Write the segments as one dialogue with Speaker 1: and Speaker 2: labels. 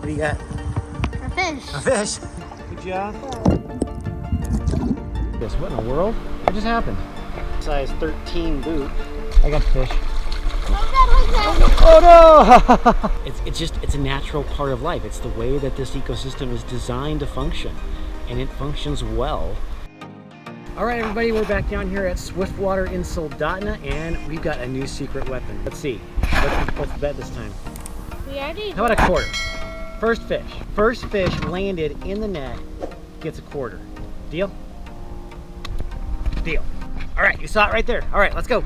Speaker 1: What do you got?
Speaker 2: A fish.
Speaker 1: A fish? Good job. Yes, what in the world? What just happened? Size 13 boot. I got the fish. Oh no! It's a natural part of life. It's the way that this ecosystem is designed to function, and it functions well. All right, everybody, we're back down here at Swiftwater in Soldotna, and we've got a new secret weapon. Let's see. Let's bet this time.
Speaker 2: We already.
Speaker 1: How about a quarter? First fish. First fish landed in the net gets a quarter. Deal? Deal. All right, you saw it right there. All right, let's go.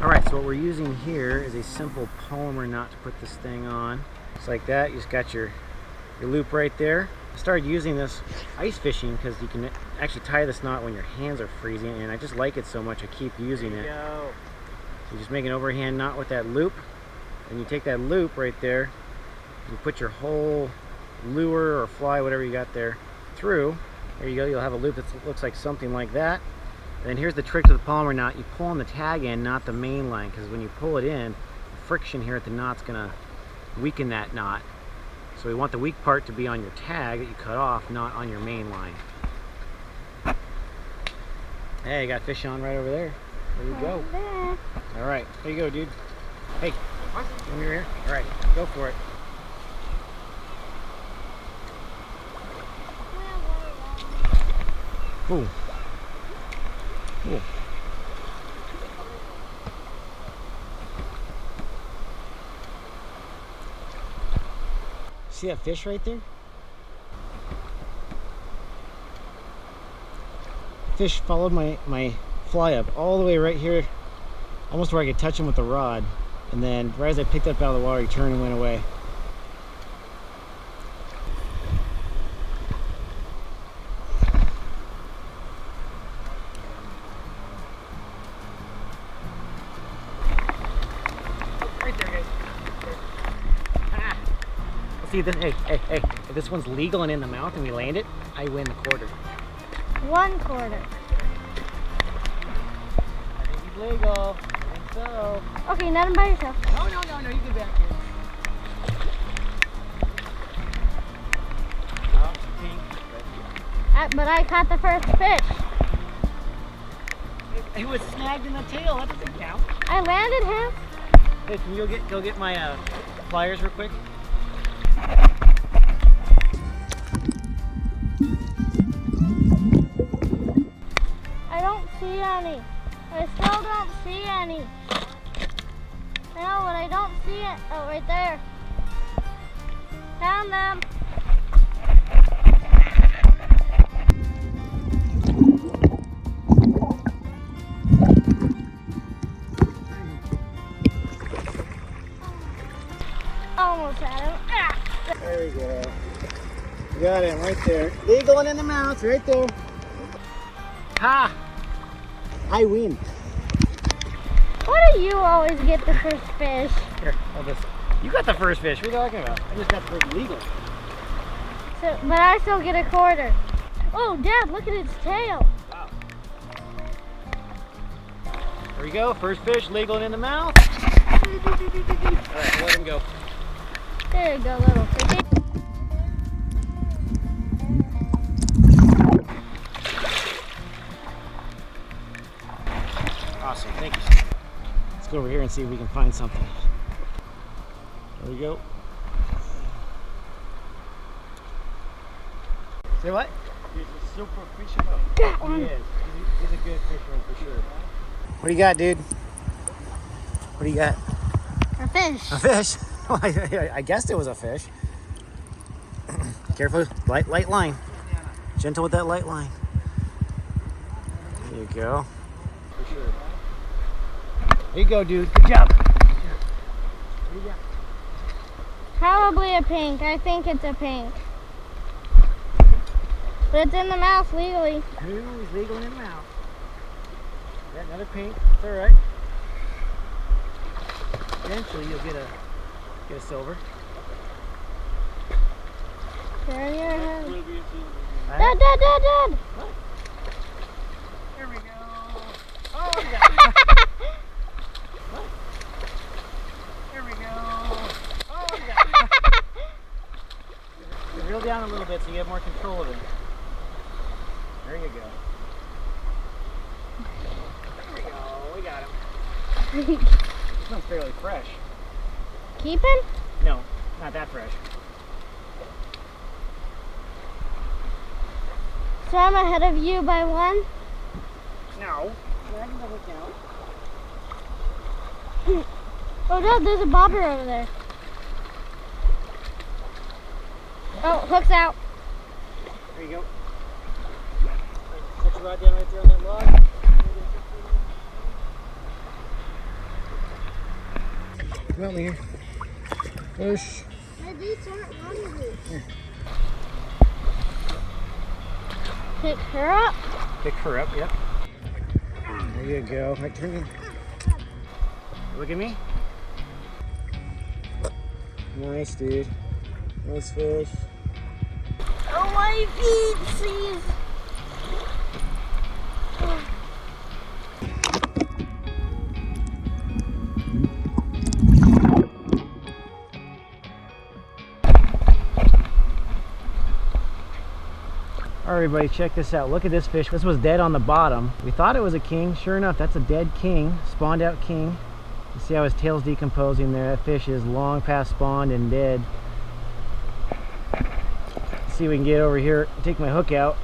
Speaker 1: All right, so what we're using here is a simple polymer knot to put this thing on. Just like that. You just got your loop right there. I started using this ice fishing because you can actually tie this knot when your hands are freezing, and I just like it so much I keep using it. So you just make an overhand knot with that loop, and you take that loop right there, you put your whole lure or fly, whatever you got there, through. There you go, you'll have a loop that looks like something like that. And then here's the trick to the polymer knot. You pull on the tag end, not the main line, because when you pull it in, the friction here at the knot's gonna weaken that knot. So we want the weak part to be on your tag that you cut off, not on your main line. Hey, you got fish on right over there. There you go. All right, there you go, dude. Hey, come here. All right, go for it. Ooh. Ooh. See that fish right there? Fish followed my fly up all the way right here, almost where I could touch him with the rod, and then right as I picked up out of the water, he turned and went away. See this? Hey! If this one's legal and in the mouth and we land it, I win the quarter.
Speaker 2: 1 quarter.
Speaker 1: I think he's legal. I think so.
Speaker 2: Okay, net him by yourself.
Speaker 1: No, you get back here. Oh, pink.
Speaker 2: But I caught the first fish.
Speaker 1: He was snagged in the tail. That doesn't count.
Speaker 2: I landed him.
Speaker 1: Hey, can you go get my pliers real quick?
Speaker 2: I don't see any. I still don't see any. I know, but I don't see it. Oh, right there. Found them. Almost had him. Ah.
Speaker 1: There we go. You got him right there. Legal and in the mouth, right there. Ha! I win.
Speaker 2: Why do you always get the first fish?
Speaker 1: Here, hold this. You got the first fish. What are you talking about? I just got the first legal.
Speaker 2: So, but I still get a quarter. Oh, Dad, look at its tail.
Speaker 1: Wow. There we go. First fish, legal and in the mouth. All right, let him go.
Speaker 2: There you go, little fishy.
Speaker 1: Awesome, thank you. Let's go over here and see if we can find something. There we go. Say what?
Speaker 3: He's a super fisherman.
Speaker 2: Got one.
Speaker 1: He is. He's a good fisherman for sure. What do you got, dude? What do you got?
Speaker 2: A fish.
Speaker 1: A fish? I guessed it was a fish. Careful, light line. Gentle with that light line. There you go. For sure. There you go, dude. Good job.
Speaker 2: Probably a pink. I think it's a pink. But it's in the mouth legally.
Speaker 1: He's legal in the mouth. Got another pink. It's all right. Eventually, you'll get a silver.
Speaker 2: Turn your head.
Speaker 1: Right.
Speaker 2: Dad.
Speaker 1: What? There we go. Oh, yeah. What? bit so you have more control of it. There you go. There we go, we got him. This one's fairly fresh.
Speaker 2: Keep him?
Speaker 1: No, not that fresh.
Speaker 2: So I'm ahead of you by one?
Speaker 1: No. That doesn't count.
Speaker 2: Oh no, there's a bobber over there. Oh, hook's out.
Speaker 1: There you go. Put your rod down right there on that log. Come out here. Push.
Speaker 2: My boots aren't running boots. Pick her up.
Speaker 1: Pick her up, yep. There you go. Right, turn in. Look at me. Nice, dude. Nice fish.
Speaker 2: Oh, my feetsies.
Speaker 1: Alright everybody, check this out. Look at this fish. This was dead on the bottom. We thought it was a king. Sure enough, that's a dead king. Spawned out king. You see how his tail's decomposing there. That fish is long past spawned and dead. Let's see if we can get over here. Take my hook out.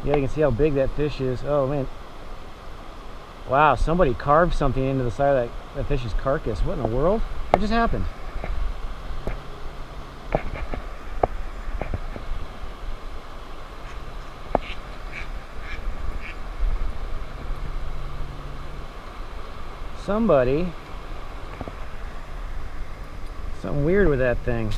Speaker 1: Yeah, you can see how big that fish is. Oh man. Wow, somebody carved something into the side of that fish's carcass. What in the world? What just happened? Something weird with that thing.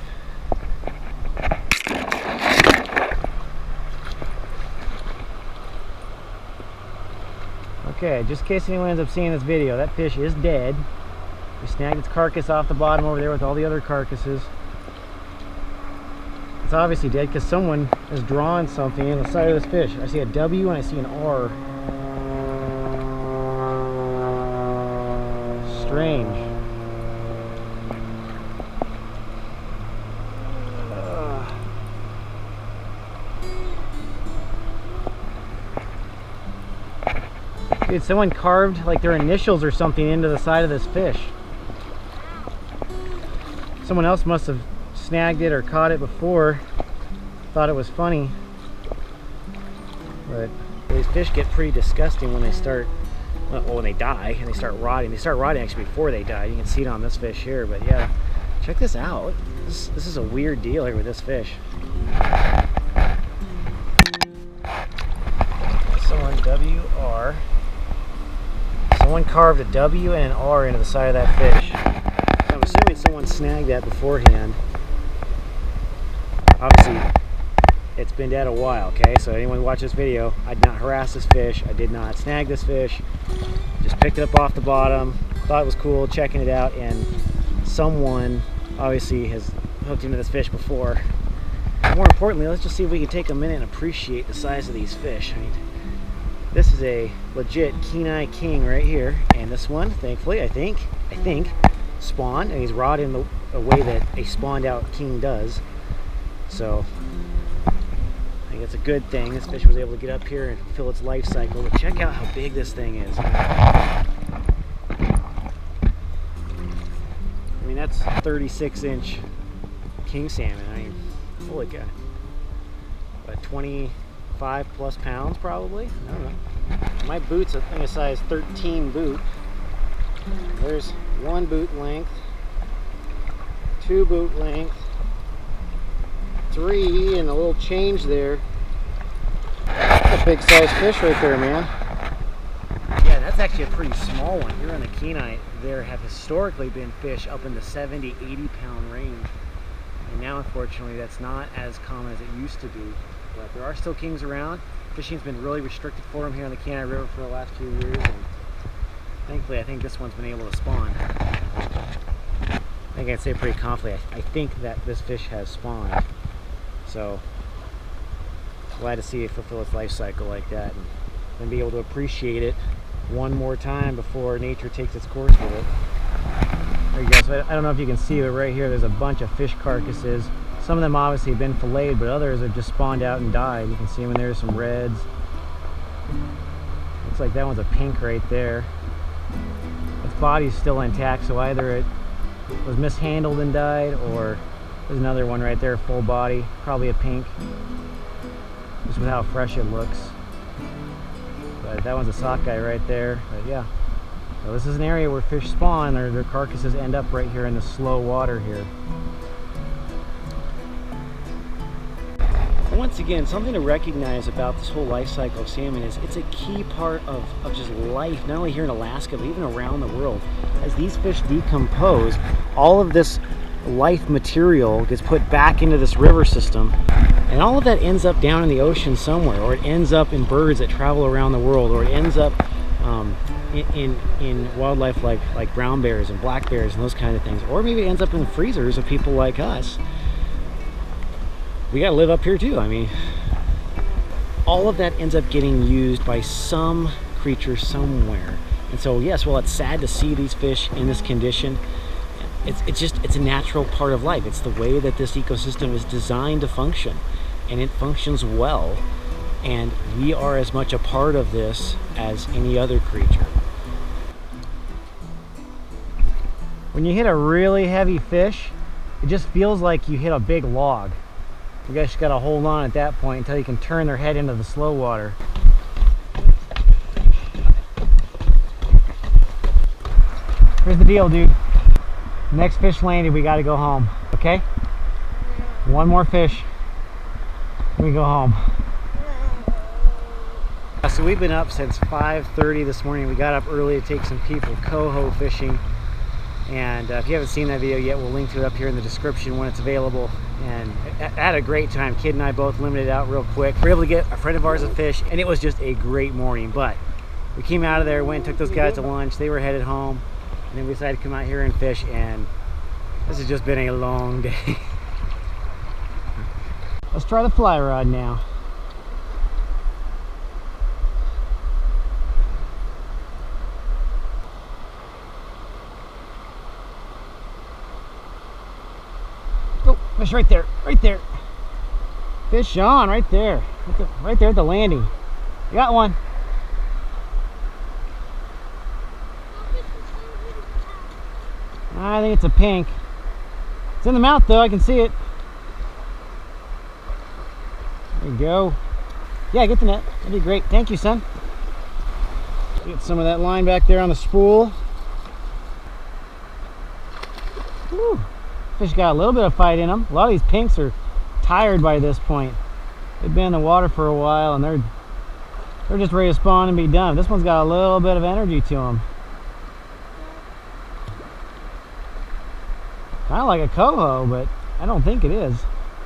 Speaker 1: Okay, just in case anyone ends up seeing this video, that fish is dead. We snagged its carcass off the bottom over there with all the other carcasses. It's obviously dead because someone is drawing something in the side of this fish. I see a W and I see an R. Strange. Dude, someone carved like their initials or something into the side of this fish. Someone else must have snagged it or caught it before. Thought it was funny. But these fish get pretty disgusting when they start, well, when they die and they start rotting. They start rotting actually before they die. You can see it on this fish here, but yeah, check this out. This is a weird deal here with this fish. Someone WR. Someone carved a W and an R into the side of that fish. I'm assuming someone snagged that beforehand. Obviously, it's been dead a while, okay? So anyone who watch this video, I did not harass this fish. I did not snag this fish. Just picked it up off the bottom. Thought it was cool, checking it out, and someone obviously has hooked into this fish before. More importantly, let's just see if we can take a minute and appreciate the size of these fish. I mean, this is a legit Kenai king right here, and this one, thankfully, I think, spawned, and he's rotted in the way that a spawned out king does. So, I think it's a good thing. This fish was able to get up here and fulfill its life cycle. But check out how big this thing is. I mean, that's 36-inch king salmon. I mean, holy cow. About 25 plus pounds probably. I don't know. My boot's I think a size 13 boot. There's one boot length, two boot length, three, and a little change there. That's a big size fish right there, man. Yeah, that's actually a pretty small one. Here on the Kenai, there have historically been fish up in the 70, 80 pound range. And now, unfortunately, that's not as common as it used to be. But there are still kings around. Fishing's been really restricted for them here on the Kenai River for the last few years. And thankfully, I think this one's been able to spawn. I think I'd say pretty confidently, I think that this fish has spawned. So, glad to see it fulfill its life cycle like that and be able to appreciate it one more time before nature takes its course with it. There you go. So I don't know if you can see, but right here there's a bunch of fish carcasses Some of them obviously have been filleted, but others have just spawned out and died. You can see them in there, some reds. Looks like that one's a pink right there. Its body's still intact, so either it was mishandled and died, or there's another one right there, full body, probably a pink, just with how fresh it looks. But that one's a sockeye right there. But yeah, so this is an area where fish spawn, or their carcasses end up right here in the slow water here. Once again, something to recognize about this whole life cycle of salmon is it's a key part of just life, not only here in Alaska, but even around the world. As these fish decompose, all of this life material gets put back into this river system, and all of that ends up down in the ocean somewhere, or it ends up in birds that travel around the world, or it ends up in wildlife like brown bears and black bears and those kind of things, or maybe it ends up in the freezers of people like us. We gotta live up here too. I mean, all of that ends up getting used by some creature somewhere. And so yes, while it's sad to see these fish in this condition, it's a natural part of life. It's the way that this ecosystem is designed to function, and it functions well, and we are as much a part of this as any other creature. When you hit a really heavy fish, it just feels like you hit a big log. You guys just gotta hold on at that point until you can turn their head into the slow water. Here's the deal, dude. Next fish landed, we gotta go home, okay? One more fish, then we go home. So we've been up since 5:30 this morning. We got up early to take some people coho fishing. And if you haven't seen that video yet, we'll link to it up here in the description when it's available. And I had a great time. Kid and I both limited out real quick. We were able to get a friend of ours a fish, and it was just a great morning. But we came out of there, went and took those guys to lunch. They were headed home, and then we decided to come out here and fish, and this has just been a long day. Let's try the fly rod now. Oh, fish right there, right there. Fish on right there, right there at the landing. You got one. I think it's a pink. It's in the mouth though, I can see it. There you go. Yeah, get the net. That'd be great. Thank you, son. Get some of that line back there on the spool. Woo. Fish got a little bit of fight in them. A lot of these pinks are tired by this point. They've been in the water for a while, and they're just ready to spawn and be done. This one's got a little bit of energy to them. Kind of like a coho, but I don't think it is.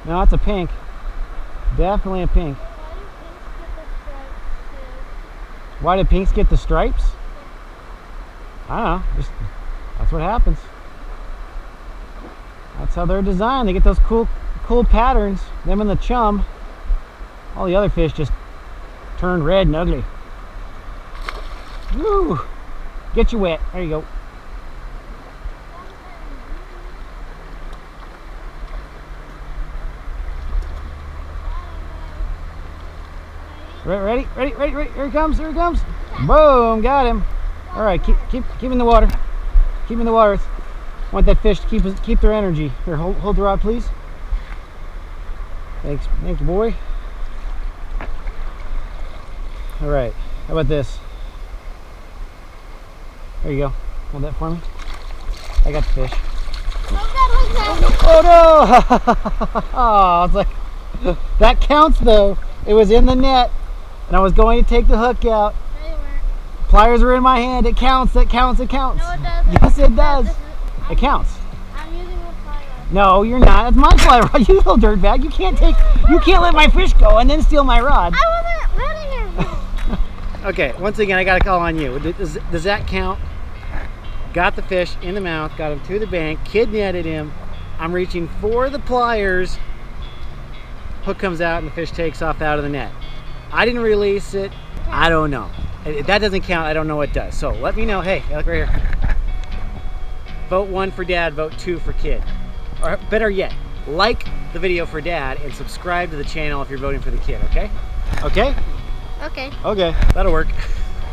Speaker 1: No, it's a pink. Definitely a pink. Why do pinks get the stripes? I don't know. Just, that's what happens. That's how they're designed. They get those cool patterns. Them and the chum. All the other fish just turn red and ugly. Woo! Get you wet. There you go. Ready? Here he comes. Here he comes. Boom! Got him. All right, keep in the water. Keep in the water. Want that fish to keep their energy. Here, hold the rod, please. Thanks, boy. All right. How about this? There you go. Hold that for me. I got the fish. Oh no! Oh, it's like that counts though. It was in the net, and I was going to take the hook out.
Speaker 2: No, you weren't.
Speaker 1: Pliers are in my hand. It counts. It counts. It counts.
Speaker 2: No, it doesn't.
Speaker 1: Yes, it does. It counts.
Speaker 2: I'm using a fly rod.
Speaker 1: No, you're not. It's my fly rod. You little dirtbag. You can't let my fish go and then steal my rod.
Speaker 2: I wasn't letting him.
Speaker 1: Okay, once again, I got to call on you. Does that count? Got the fish in the mouth, got him to the bank, kid netted him. I'm reaching for the pliers. Hook comes out and the fish takes off out of the net. I didn't release it. I don't know. If that doesn't count, I don't know what does. So let me know. Hey, look right here. Vote 1 for dad, vote 2 for kid. Or better yet, like the video for Dad and subscribe to the channel if you're voting for the kid, okay? Okay?
Speaker 2: Okay.
Speaker 1: Okay, that'll work.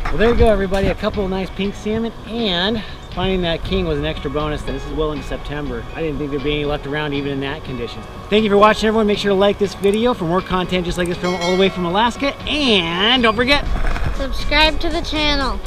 Speaker 1: Well, there you go, everybody. A couple of nice pink salmon, and finding that king was an extra bonus. This is well into September. I didn't think there'd be any left around even in that condition. Thank you for watching, everyone. Make sure to like this video for more content just like this from all the way from Alaska, and don't forget,
Speaker 2: Subscribe to the channel.